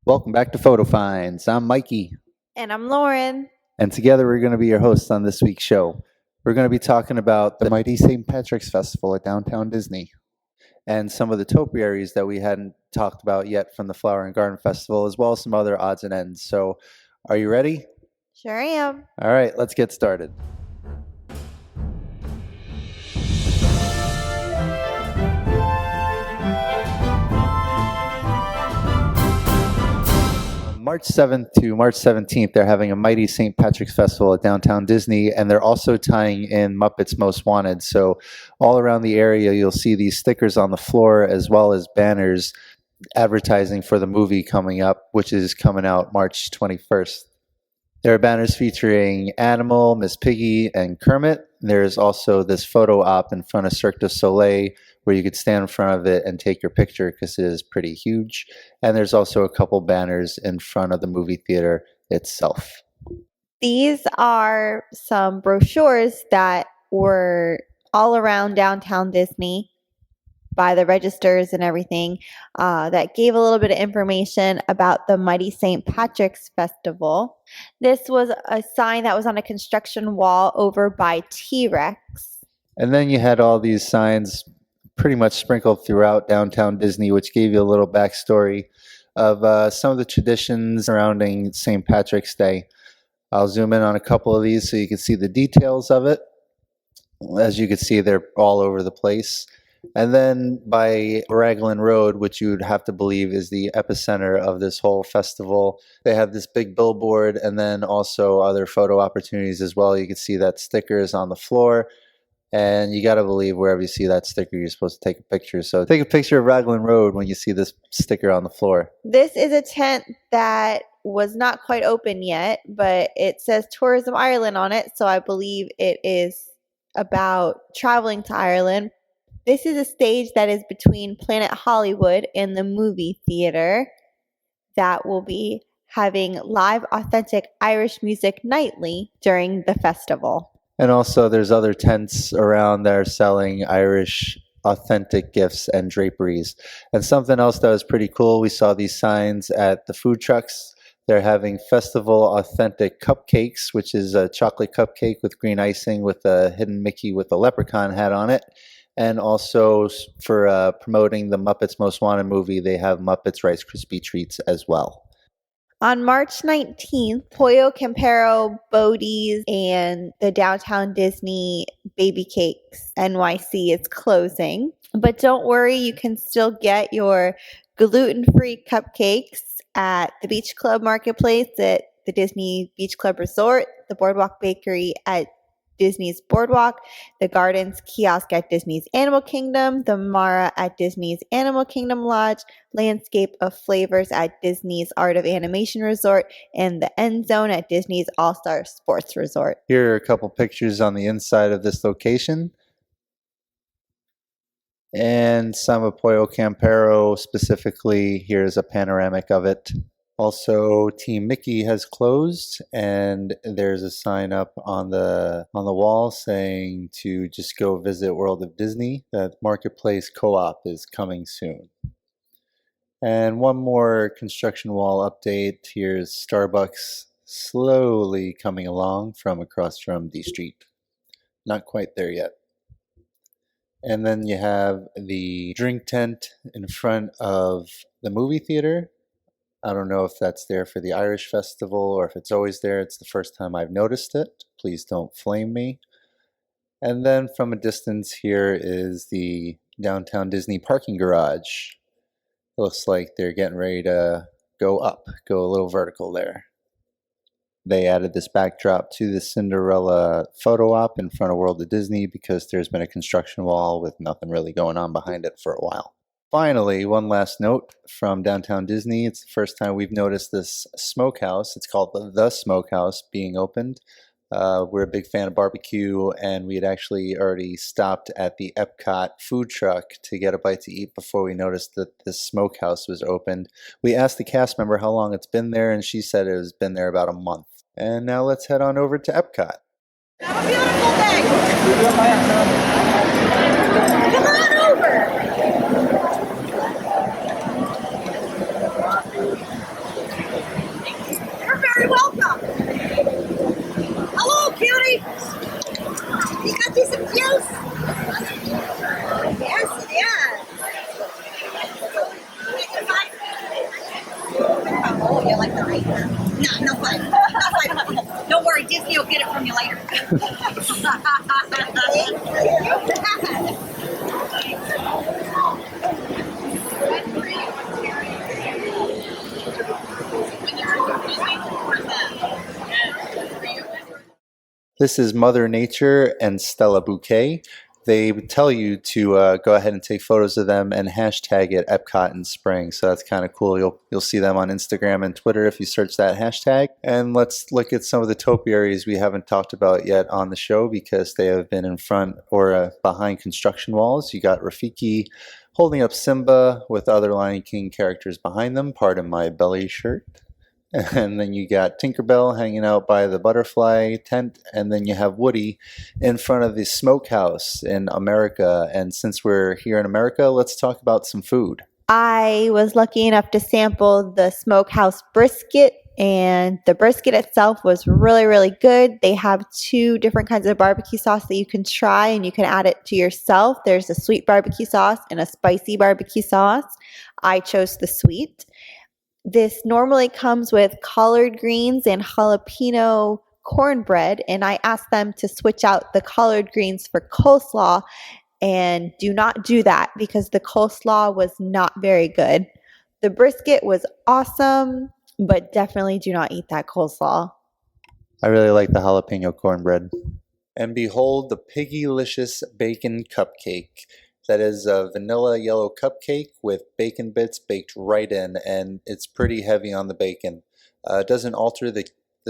Welcome back to Photo Finds. I'm Mikey, And I'm Lauren. and together we're going to be your hosts on this week's show. We're going to be talking about the mighty St. Patrick's Festival at downtown Disney and some of the topiaries that we hadn't talked about yet from the Flower and Garden Festival, as well as some other odds and ends. So, are you ready? Sure am. All right, let's get started. March 7th to March 17th, they're having a mighty St. Patrick's Festival at downtown Disney, and they're also tying in Muppets Most Wanted. So all around the area, you'll see these stickers on the floor as well as banners advertising for the movie coming up, which is coming out March 21st. There are banners featuring Animal, Miss Piggy, and Kermit. There's also this photo op in front of Cirque du Soleil where you could stand in front of it and take your picture because it is pretty huge. And there's also a couple banners in front of the movie theater itself. These are some brochures that were all around downtown Disney by the registers and everything that gave a little bit of information about the Mighty St. Patrick's Festival. This was a sign that was on a construction wall over by T-Rex. And then you had all these signs pretty much sprinkled throughout downtown Disney, which gave you a little backstory of some of the traditions surrounding St. Patrick's Day. I'll zoom in on a couple of these so you can see the details of it. As you can see, they're all over the place. And then by Raglan Road, which you would have to believe is the epicenter of this whole festival, they have this big billboard and then also other photo opportunities as well. You can see that sticker is on the floor. And you got to believe wherever you see that sticker, you're supposed to take a picture. So take a picture of Raglan Road when you see this sticker on the floor. This is a tent that was not quite open yet, but it says Tourism Ireland on it. So I believe it is about traveling to Ireland. This is a stage that is between Planet Hollywood and the movie theater that will be having live authentic Irish music nightly during the festival. And also there's other tents around that are selling Irish authentic gifts and draperies. And something else that was pretty cool, we saw these signs at the food trucks. They're having festival authentic cupcakes, which is a chocolate cupcake with green icing with a hidden Mickey with a leprechaun hat on it. And also for promoting the Muppets Most Wanted movie, they have Muppets Rice Krispie Treats as well. On March 19th, Pollo Campero, Bodie's, and the Downtown Disney Baby Cakes NYC is closing. But don't worry, you can still get your gluten-free cupcakes at the Beach Club Marketplace at the Disney Beach Club Resort, the Boardwalk Bakery at Disney's Boardwalk, the Gardens Kiosk at Disney's Animal Kingdom, the Mara at Disney's Animal Kingdom Lodge, Landscape of Flavors at Disney's Art of Animation Resort, and the End Zone at Disney's All-Star Sports Resort. Here are a couple pictures on the inside of this location. And some of Pollo Campero specifically, here's a panoramic of it. Also, Team Mickey has closed, and there's a sign up on the wall saying to just go visit World of Disney. That Marketplace Co-op is coming soon. And one more construction wall update. Here's Starbucks slowly coming along from across from D Street. Not quite there yet. And then you have the drink tent in front of the movie theater. I don't know if that's there for the Irish Festival or if it's always there. It's the first time I've noticed it. Please don't flame me. And then from a distance here is the Downtown Disney parking garage. It looks like they're getting ready to go up, go a little vertical there. They added this backdrop to the Cinderella photo op in front of World of Disney because there's been a construction wall with nothing really going on behind it for a while. Finally, one last note from downtown Disney. It's the first time we've noticed this smokehouse. It's called the Smokehouse being opened. We're a big fan of barbecue, and we had actually already stopped at the Epcot food truck to get a bite to eat before we noticed that this smokehouse was opened. We asked the cast member how long it's been there, and she said it has been there about a month. And now let's head on over to Epcot. Have a beautiful day. Come on over. right. No fun. Not fun. Don't worry, Disney will get it from you later. This is Mother Nature and Stella Bouquet. They tell you to go ahead and take photos of them and hashtag it Epcot in spring. So that's kind of cool. You'll see them on Instagram and Twitter if you search that hashtag. And let's look at some of the topiaries we haven't talked about yet on the show because they have been in front or behind construction walls. You got Rafiki holding up Simba with other Lion King characters behind them. Pardon my belly shirt. And then you got Tinkerbell hanging out by the butterfly tent. And then you have Woody in front of the smokehouse in America. And since we're here in America, let's talk about some food. I was lucky enough to sample the smokehouse brisket, and the brisket itself was really, really good. They have 2 different kinds of barbecue sauce that you can try, and you can add it to yourself. There's a sweet barbecue sauce and a spicy barbecue sauce. I chose the sweet. This normally comes with collard greens and jalapeno cornbread, and I asked them to switch out the collard greens for coleslaw, and do not do that because the coleslaw was not very good. The brisket was awesome, but definitely do not eat that coleslaw. I really like the jalapeno cornbread. And behold the Piggylicious Bacon Cupcake. That is a vanilla yellow cupcake with bacon bits baked right in, and it's pretty heavy on the bacon. It doesn't alter the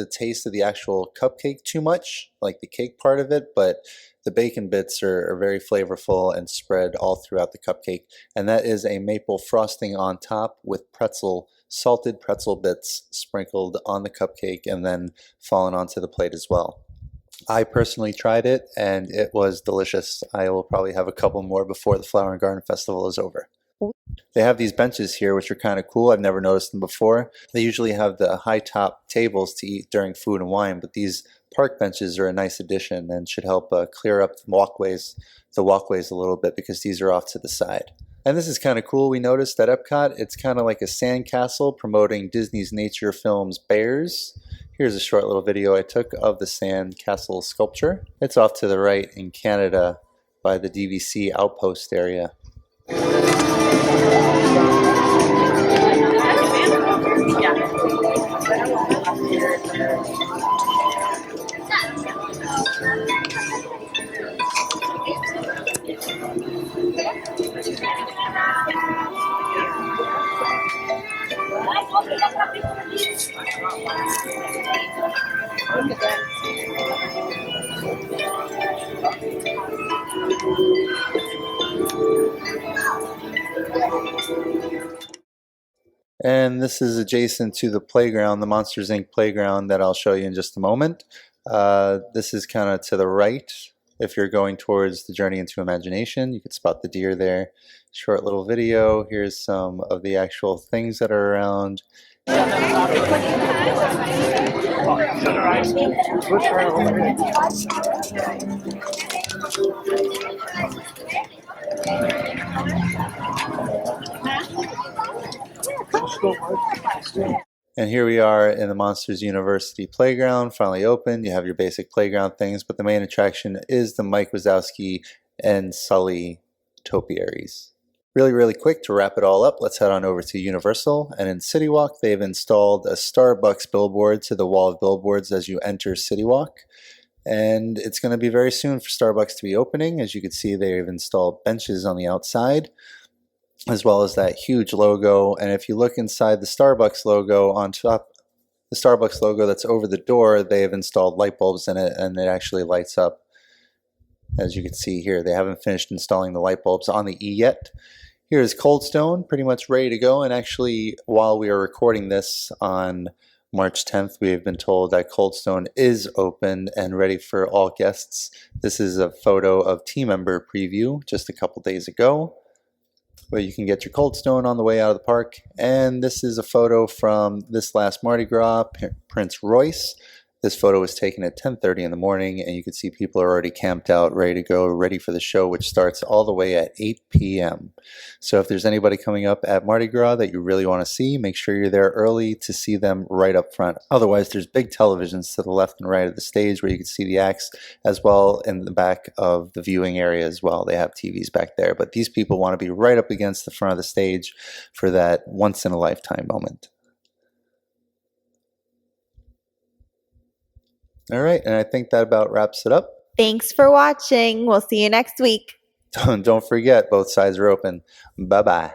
taste of the actual cupcake too much, like the cake part of it, but the bacon bits are very flavorful and spread all throughout the cupcake. And that is a maple frosting on top with salted pretzel bits sprinkled on the cupcake and then fallen onto the plate as well. I personally tried it and it was delicious. I will probably have a couple more before the Flower and Garden Festival is over. They have these benches here which are kind of cool. I've never noticed them before. They usually have the high top tables to eat during food and wine, but these park benches are a nice addition and should help clear up the walkways a little bit because these are off to the side. And this is kind of cool. We noticed at Epcot, it's kind of like a sand castle promoting Disney's nature films Bears. Here's a short little video I took of the sand castle sculpture. It's off to the right in Canada by the DVC outpost area. And this is adjacent to the playground, the Monsters Inc. playground that I'll show you in just a moment. This is kind of to the right. If you're going towards the Journey into Imagination, you can spot the deer there. Short little video. Here's some of the actual things that are around. And here we are in the Monsters University playground, finally open. You have your basic playground things, but the main attraction is the Mike Wazowski and Sully topiaries. Really quick to wrap it all up, let's head on over to Universal. And in CityWalk, they've installed a Starbucks billboard to the wall of billboards as you enter CityWalk. And it's going to be very soon for Starbucks to be opening. As you can see, they've installed benches on the outside, as well as that huge logo. And if you look inside the Starbucks logo on top, the Starbucks logo that's over the door, they have installed light bulbs in it and it actually lights up. As you can see here, they haven't finished installing the light bulbs on the E yet. Here's Cold Stone, pretty much ready to go. And actually, while we are recording this on March 10th, we have been told that Cold Stone is open and ready for all guests. This is a photo of team member preview just a couple days ago, where you can get your Cold Stone on the way out of the park. And this is a photo from this last Mardi Gras, Prince Royce. This photo was taken at 10:30 in the morning, and you can see people are already camped out, ready to go, ready for the show, which starts all the way at 8 p.m. So if there's anybody coming up at Mardi Gras that you really want to see, make sure you're there early to see them right up front. Otherwise, there's big televisions to the left and right of the stage where you can see the acts, as well in the back of the viewing area as well. They have TVs back there, but these people want to be right up against the front of the stage for that once-in-a-lifetime moment. All right, and I think that about wraps it up. Thanks for watching. We'll see you next week. Don't forget, both sides are open. Bye-bye.